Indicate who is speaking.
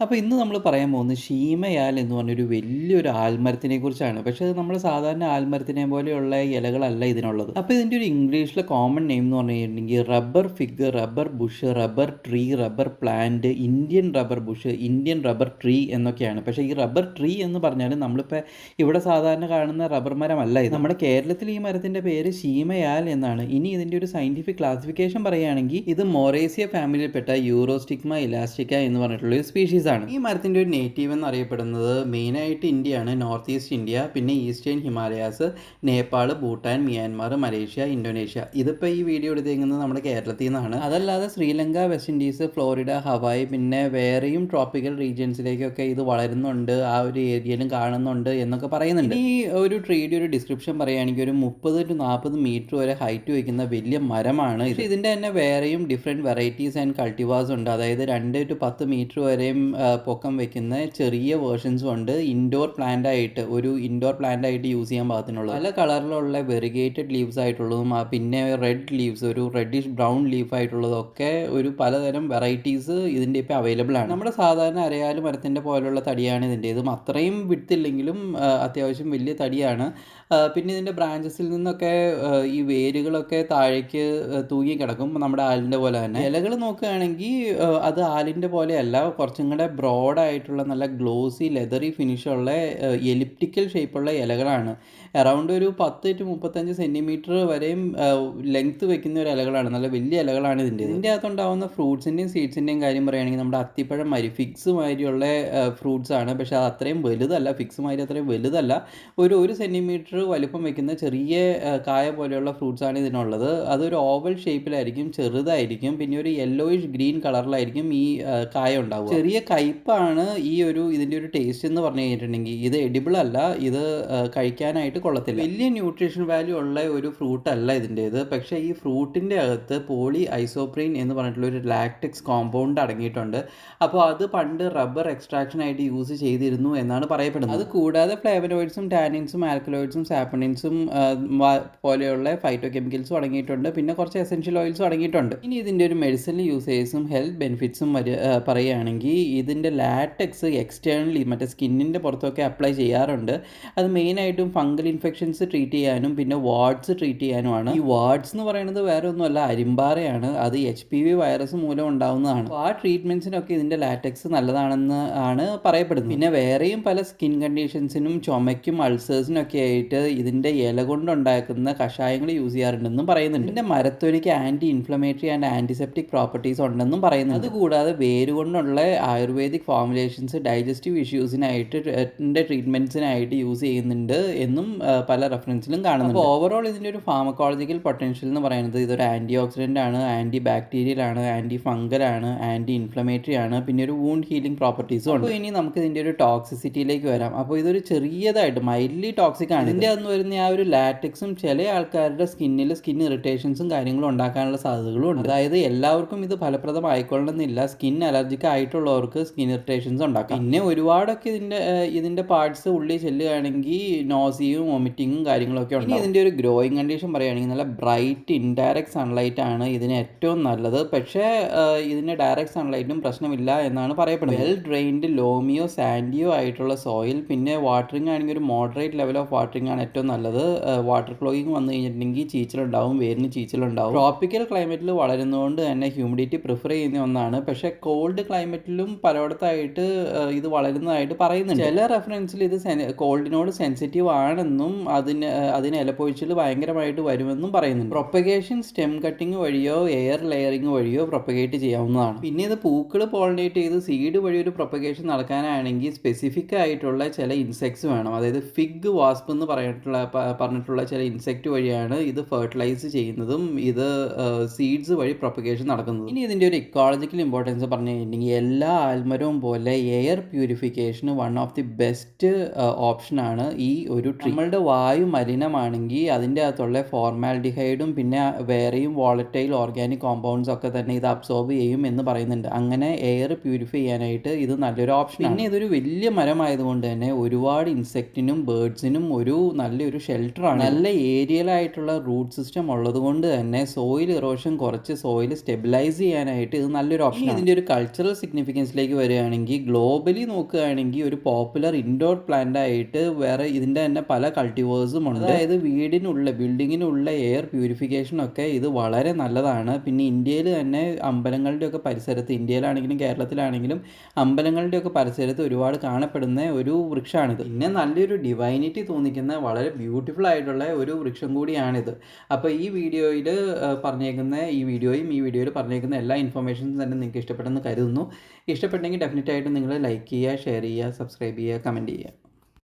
Speaker 1: അപ്പോൾ ഇന്ന് നമ്മൾ പറയാൻ പോകുന്നത് ഷീമയാൽ എന്ന് പറഞ്ഞൊരു വലിയൊരു ആൽമരത്തിനെ കുറിച്ചാണ്. പക്ഷേ അത് നമ്മൾ സാധാരണ ആൽമരത്തിനെ പോലെയുള്ള ഇലകളല്ല ഇതിനുള്ളത്. അപ്പോൾ ഇതിൻ്റെ ഒരു ഇംഗ്ലീഷിലെ കോമൺ നെയിം എന്ന് പറഞ്ഞു കഴിഞ്ഞിട്ടുണ്ടെങ്കിൽ rubber fig, rubber Bush, rubber tree, rubber plant, Indian rubber Bush, Indian rubber tree എന്നൊക്കെയാണ്. പക്ഷേ ഈ റബ്ബർ ട്രീ എന്ന് പറഞ്ഞാൽ നമ്മളിപ്പോൾ ഇവിടെ സാധാരണ കാണുന്ന റബ്ബർ മരമല്ല ഇത്. നമ്മുടെ കേരളത്തിൽ ഈ മരത്തിൻ്റെ പേര് ഷീമയാൽ എന്നാണ്. ഇനി ഇതിൻ്റെ ഒരു സയൻറ്റിഫിക് ക്ലാസിഫിക്കേഷൻ പറയുകയാണെങ്കിൽ ഇത് മൊറേസിയ ഫാമിലിയിൽപ്പെട്ട യൂറോസ്റ്റിഗ്മ ഇലാസ്റ്റിക്ക എന്ന് പറഞ്ഞിട്ടുള്ള ഒരു സ്പീഷീസ് ആണ്. ഈ മരത്തിൻ്റെ ഒരു നേറ്റീവ് എന്നറിയപ്പെടുന്നത് മെയിനായിട്ട് ഇന്ത്യയാണ്, നോർത്ത് ഈസ്റ്റ് ഇന്ത്യ, പിന്നെ eastern Himalayas, Nepal, Bhutan, Myanmar, Malaysia, Indonesia. ഇതിപ്പോൾ ഈ വീഡിയോ എടുത്തേക്കുന്നത് നമ്മുടെ കേരളത്തിൽ നിന്നാണ്. അതല്ലാതെ Sri Lanka, west Indies, Florida, Hawaii, പിന്നെ വേറെയും ട്രോപ്പിക്കൽ റീജിയൻസിലേക്കൊക്കെ ഇത് വളരുന്നുണ്ട്, ആ ഒരു ഏരിയയിലും കാണുന്നുണ്ട് എന്നൊക്കെ പറയുന്നുണ്ട്. ഈ ഒരു ട്രീയുടെ ഒരു ഡിസ്ക്രിപ്ഷൻ പറയുകയാണെങ്കിൽ ഒരു 30 to 40 മീറ്റർ വരെ ഹൈറ്റ് വയ്ക്കുന്ന വലിയ മരമാണ് ഇത്. ഇതിൻ്റെ തന്നെ വേറെയും ഡിഫറെൻറ്റ് വെറൈറ്റീസ് ആൻഡ് കൾട്ടിവാസ് ഉണ്ട്. അതായത് 2 to 10 മീറ്റർ വരെയും പൊക്കം വെക്കുന്ന ചെറിയ വേർഷൻസും ഉണ്ട്. ഇൻഡോർ പ്ലാന്റ് ആയിട്ട് യൂസ് ചെയ്യാൻ പാകത്തിനുള്ളത്. പല കളറിലുള്ള വെറിഗേറ്റഡ് ലീവ്സ് ആയിട്ടുള്ളതും പിന്നെ റെഡ് ലീവ്സ്, ഒരു റെഡിഷ് ബ്രൗൺ ലീഫ് ആയിട്ടുള്ളതൊക്കെ ഒരു പലതരം വെറൈറ്റീസ് ഇതിൻ്റെ ഇപ്പോൾ അവൈലബിൾ ആണ്. നമ്മുടെ സാധാരണ അരയാല് മരത്തിൻ്റെ പോലുള്ള തടിയാണ് ഇതിൻ്റെ. ഇതും അത്രയും വിട്ടില്ലെങ്കിലും അത്യാവശ്യം വലിയ തടിയാണ്. പിന്നെ ഇതിൻ്റെ ബ്രാഞ്ചസിൽ നിന്നൊക്കെ ഈ വേരുകളൊക്കെ താഴേക്ക് തൂങ്ങി കിടക്കും, നമ്മുടെ ആലിൻ്റെ പോലെ തന്നെ. ഇലകൾ നോക്കുകയാണെങ്കിൽ അത് ആലിൻ്റെ പോലെയല്ല, കുറച്ചും കൂടെ ബ്രോഡായിട്ടുള്ള നല്ല ഗ്ലോസി ലെതറി ഫിനിഷുള്ള എലിപ്റ്റിക്കൽ ഷേപ്പുള്ള ഇലകളാണ്. അറൗണ്ട് ഒരു 10 to 35 സെൻറ്റിമീറ്റർ വരെയും ലെങ്ത്ത് വെക്കുന്ന ഒരു ഇലകളാണ്, നല്ല വലിയ ഇലകളാണ് ഇതിൻ്റെ. ഇതിൻ്റെ അകത്തുണ്ടാകുന്ന ഫ്രൂട്ട്സിൻ്റെയും സീഡ്സിൻ്റെയും കാര്യം പറയുകയാണെങ്കിൽ നമ്മുടെ അത്തിപ്പഴം മാതിരി, ഫിക്സ് മാതിരിയുള്ള ഫ്രൂട്ട്സ് ആണ്. പക്ഷേ അത് അത്രയും വലുതല്ല, ഫിക്സ് മാതിരി അത്രയും വലുതല്ല. ഒരു 1 സെൻറ്റിമീറ്റർ വലിപ്പം വെക്കുന്ന ചെറിയ കായ പോലെയുള്ള ഫ്രൂട്ട്സ് ആണ് ഇതിനുള്ളത്. അതൊരു ഓവൽ ഷേപ്പിലായിരിക്കും, ചെറുതായിരിക്കും, പിന്നെ ഒരു യെല്ലോയിഷ് ഗ്രീൻ കളറിലായിരിക്കും ഈ കായ ഉണ്ടാവുക. ചെറിയ കയ്പ്പാണ് ഇതിൻ്റെ ഒരു ടേസ്റ്റ് എന്ന് പറഞ്ഞു കഴിഞ്ഞിട്ടുണ്ടെങ്കിൽ. ഇത് എഡിബിൾ അല്ല, ഇത് കഴിക്കാനായിട്ട് കൊള്ളത്തില്ല. വലിയ ന്യൂട്രീഷൻ വാല്യൂ ഉള്ള ഒരു ഫ്രൂട്ട് അല്ല ഇതിൻ്റേത്. പക്ഷേ ഈ ഫ്രൂട്ടിൻ്റെ അകത്ത് പോളി ഐസോപ്രീൻ എന്ന് പറഞ്ഞിട്ടുള്ള ഒരു ലാക്ടെക്സ് കോമ്പൗണ്ട് അടങ്ങിയിട്ടുണ്ട്. അപ്പോൾ അത് പണ്ട് റബ്ബർ എക്സ്ട്രാക്ഷൻ ആയിട്ട് യൂസ് ചെയ്തിരുന്നു എന്നാണ് പറയപ്പെടുന്നത്. അത് കൂടാതെ ഫ്ലേവനോയിഡ്സും ടാനിൻസും ആൽക്കലോയിഡ്സും സാപ്പണിൻസും പോലെയുള്ള ഫൈറ്റോ കെമിക്കൽസും അടങ്ങിയിട്ടുണ്ട്. പിന്നെ കുറച്ച് എസെൻഷ്യൽ ഓയിൽസും അടങ്ങിയിട്ടുണ്ട്. ഇനി ഇതിൻ്റെ ഒരു മെഡിസിനൽ യൂസേഴ്സും ഹെൽത്ത് ബെനിഫിറ്റ്സും പറയുകയാണെങ്കിൽ ഇതിൻ്റെ ലാറ്റക്സ് എക്സ്റ്റേണലി മറ്റേ സ്കിന്നിൻ്റെ പുറത്തൊക്കെ അപ്ലൈ ചെയ്യാറുണ്ട്. അത് മെയിനായിട്ടും ഫംഗൽ ഇൻഫെക്ഷൻസ് ട്രീറ്റ് ചെയ്യാനും പിന്നെ വാർഡ്സ് ട്രീറ്റ് ചെയ്യാനുമാണ്. ഈ വാർഡ്സ് എന്ന് പറയുന്നത് വേറെ ഒന്നുമല്ല, അരിമ്പാറയാണ്. അത് HPV വൈറസ് മൂലം ഉണ്ടാവുന്നതാണ്. അപ്പോൾ ആ ട്രീറ്റ്മെൻറ്റ്സിനൊക്കെ ഇതിൻ്റെ ലാറ്റക്സ് നല്ലതാണെന്ന് ആണ് പറയപ്പെടുന്നത്. പിന്നെ വേറെയും പല സ്കിൻ കണ്ടീഷൻസിനും ചുമയ്ക്കും അൾസേഴ്സിനൊക്കെ ആയിട്ട് ഇതിൻ്റെ ഇല കൊണ്ടുണ്ടാക്കുന്ന കഷായങ്ങൾ യൂസ് ചെയ്യാറുണ്ടെന്നും പറയുന്നുണ്ട്. ഇതിൻ്റെ മരത്തൊലിക്ക് anti inflammatory and antiseptic properties ഉണ്ടെന്നും പറയുന്നുണ്ട്. അതുകൂടാതെ വേര് കൊണ്ടുള്ള ആയുർവേദിക് ഫോർമുലേഷൻസ് ഡൈജസ്റ്റീവ് ഇഷ്യൂസിനായിട്ട് ട്രീറ്റ്മെൻറ്റ്സിനായിട്ട് യൂസ് ചെയ്യുന്നുണ്ട് എന്നും പല റെഫറൻസിലും കാണുന്നുണ്ട്. അപ്പോൾ ഓവറോൾ ഇതിൻ്റെ ഒരു ഫാർമക്കോളജിക്കൽ പൊട്ടൻഷ്യൽ എന്ന് പറയുന്നത് ഇതൊരു ആൻറ്റി ഓക്സിഡൻ്റ് ആണ്, ആൻറ്റി ബാക്ടീരിയൽ ആണ്, ആൻറ്റി ഫംഗൽ ആണ്, ആൻറ്റി ഇൻഫ്ലമേറ്ററി ആണ്, പിന്നെ ഒരു വൂണ്ട് ഹീലിംഗ് പ്രോപ്പർട്ടീസും ഉണ്ട്. അപ്പോൾ ഇനി നമുക്ക് ഇതിൻ്റെ ഒരു ടോക്സിസിറ്റിയിലേക്ക് വരാം. അപ്പോൾ ഇതൊരു ചെറിയതായിട്ട് മൈൽഡ്ലി ടോക്സിക് ആണ്. ഇതിൻ്റെ അന്ന് വരുന്ന ആ ഒരു ലാറ്റക്സും ചില ആൾക്കാരുടെ സ്കിൻ ഇറിറ്റേഷൻസും കാര്യങ്ങളും ഉണ്ടാക്കാനുള്ള സാധ്യതകളും ഉണ്ട്. അതായത് എല്ലാവർക്കും ഇത് ഫലപ്രദമായിക്കൊള്ളണമെന്നില്ല. സ്കിൻ അലർജിക്ക് ആയിട്ടുള്ളവർക്ക് സ്കിൻ ഇറിറ്റേഷൻസ് ഉണ്ടാക്കാം. പിന്നെ ഒരുപാടൊക്കെ ഇതിൻ്റെ പാർട്സ് ഉള്ളിൽ ചെല്ലുകയാണെങ്കിൽ നോസിയും വോമിറ്റിങ്ങും കാര്യങ്ങളൊക്കെ ഉണ്ട്. ഇതിൻ്റെ ഒരു ഗ്രോയിങ് കണ്ടീഷൻ പറയുകയാണെങ്കിൽ നല്ല ബ്രൈറ്റ് ഇൻഡയറക്റ്റ് സൺലൈറ്റ് ആണ് ഇതിന് ഏറ്റവും നല്ലത്. പക്ഷേ ഇതിന് ഡയറക്റ്റ് സൺലൈറ്റും പ്രശ്നമില്ല എന്നാണ് പറയപ്പെടുന്നത്. വെൽ ഡ്രെയിൻഡ് ലോമിയോ സാൻഡിയോ ആയിട്ടുള്ള സോയിൽ, പിന്നെ വാട്ടറിങ് ആണെങ്കിൽ ഒരു മോഡറേറ്റ് ലെവൽ ഓഫ് വാട്ടറിങ് ആണ് ഏറ്റവും നല്ലത്. വാട്ടർ ഫ്ലോയിങ് വന്നു കഴിഞ്ഞിട്ടുണ്ടെങ്കിൽ ചീച്ചിലുണ്ടാവും, വേരിന് ചീച്ചിലുണ്ടാവും. ട്രോപ്പിക്കൽ ക്ലൈമറ്റിൽ വളരുന്നതുകൊണ്ട് തന്നെ ഹ്യൂമിഡിറ്റി പ്രിഫർ ചെയ്യുന്ന ഒന്നാണ്. പക്ഷേ കോൾഡ് ക്ലൈമറ്റിലും പലയിടത്തായിട്ട് ഇത് വളരുന്നതായിട്ട് പറയുന്നുണ്ട്. ചില റെഫറൻസിൽ ഇത് കോൾഡിനോട് സെൻസിറ്റീവ് ആണെന്നും അതിന് ഇലപ്പൊഴിച്ചിൽ ഭയങ്കരമായിട്ട് വരുമെന്നും പറയുന്നുണ്ട്. പ്രൊപ്പഗേഷൻ സ്റ്റെം കട്ടിങ് വഴിയോ എയർ ലെയറിങ് വഴിയോ പ്രൊപ്പഗേറ്റ് ചെയ്യാവുന്നതാണ്. പിന്നെ ഇത് പൂക്കൾ പോളിനേറ്റ് ചെയ്ത് സീഡ് വഴി ഒരു പ്രൊപ്പഗേഷൻ നടക്കാനാണെങ്കിൽ സ്പെസിഫിക് ആയിട്ടുള്ള ചില ഇൻസെക്ട്സ് വേണം. അതായത് ഫിഗ് വാസ്പ് എന്ന് പറഞ്ഞിട്ടുള്ള ചില ഇൻസെക്റ്റ് വഴിയാണ് ഇത് ഫെർട്ടിലൈസ് ചെയ്യുന്നതും ഇത് സീഡ്സ് വഴി പ്രൊപ്പഗേഷൻ നടക്കുന്നത്. ഇനി ഇതിൻ്റെ ഒരു ഇക്കോളജിക്കൽ ഇമ്പോർട്ടൻസ് പറഞ്ഞു കഴിഞ്ഞിട്ടുണ്ടെങ്കിൽ എല്ലാ ആൽമരവും പോലെ എയർ പ്യൂരിഫിക്കേഷന് വൺ ഓഫ് ദി ബെസ്റ്റ് ഓപ്ഷനാണ് ഈ ഒരു ട്രീ. നമ്മളുടെ വായു മലിനമാണെങ്കിൽ അതിൻ്റെ അകത്തുള്ള ഫോർമാൽഡിഹൈഡും പിന്നെ വേറെയും വോളറ്റൈൽ ഓർഗാനിക് കോമ്പൗണ്ട്സ് ഒക്കെ തന്നെ ഇത് അബ്സോർബ് ചെയ്യും എന്ന് പറയുന്നുണ്ട്. അങ്ങനെ എയർ പ്യൂരിഫൈ ചെയ്യാനായിട്ട് ഇത് നല്ലൊരു ഓപ്ഷൻ. പിന്നെ ഇതൊരു വലിയ മരമായതുകൊണ്ട് തന്നെ ഒരുപാട് ഇൻസെക്റ്റിനും ബേർഡ്സിനും ഒരു നല്ലൊരു ഷെൽട്ടറാണ്. നല്ല ഏരിയലായിട്ടുള്ള റൂട്ട് സിസ്റ്റം ഉള്ളത് കൊണ്ട് തന്നെ സോയിൽ ഇറോഷൻ കുറച്ച് സോയിൽ സ്റ്റെബിലൈസ് ചെയ്യാനായിട്ട് ഇത് നല്ലൊരു ഓപ്ഷൻ. ഇതിൻ്റെ ഒരു കൾച്ചറൽ സിഗ്നിഫിക്കൻസിലേക്ക് സെക്ഷനിലേക്ക് വരികയാണെങ്കിൽ ഗ്ലോബലി നോക്കുകയാണെങ്കിൽ ഒരു പോപ്പുലർ ഇൻഡോർ പ്ലാന്റ് ആയിട്ട് വേറെ ഇതിൻ്റെ തന്നെ പല കൾട്ടിവേഴ്സും ഉണ്ട്. അതായത് ബിൽഡിങ്ങിനുള്ള എയർ പ്യൂരിഫിക്കേഷനൊക്കെ ഇത് വളരെ നല്ലതാണ്. പിന്നെ ഇന്ത്യയിൽ തന്നെ അമ്പലങ്ങളുടെയൊക്കെ പരിസരത്ത്, ഇന്ത്യയിലാണെങ്കിലും കേരളത്തിലാണെങ്കിലും അമ്പലങ്ങളുടെയൊക്കെ പരിസരത്ത് ഒരുപാട് കാണപ്പെടുന്ന ഒരു വൃക്ഷമാണിത്. പിന്നെ നല്ലൊരു ഡിവൈനിറ്റി തോന്നിക്കുന്ന വളരെ ബ്യൂട്ടിഫുൾ ആയിട്ടുള്ള ഒരു വൃക്ഷം കൂടിയാണിത്. അപ്പോൾ ഈ വീഡിയോയിൽ പറഞ്ഞേക്കുന്ന എല്ലാ ഇൻഫർമേഷൻസും തന്നെ നിങ്ങൾക്ക് ഇഷ്ടപ്പെട്ടെന്ന് കരുതുന്നു. ഇഷ്ടപ്പെട്ടെങ്കിൽ ഡെഫിനറ്റായിട്ടും നിങ്ങൾ ലൈക്ക് ചെയ്യുക, ഷെയർ ചെയ്യുക, സബ്സ്ക്രൈബ് ചെയ്യുക, കമൻറ്റ് ചെയ്യുക.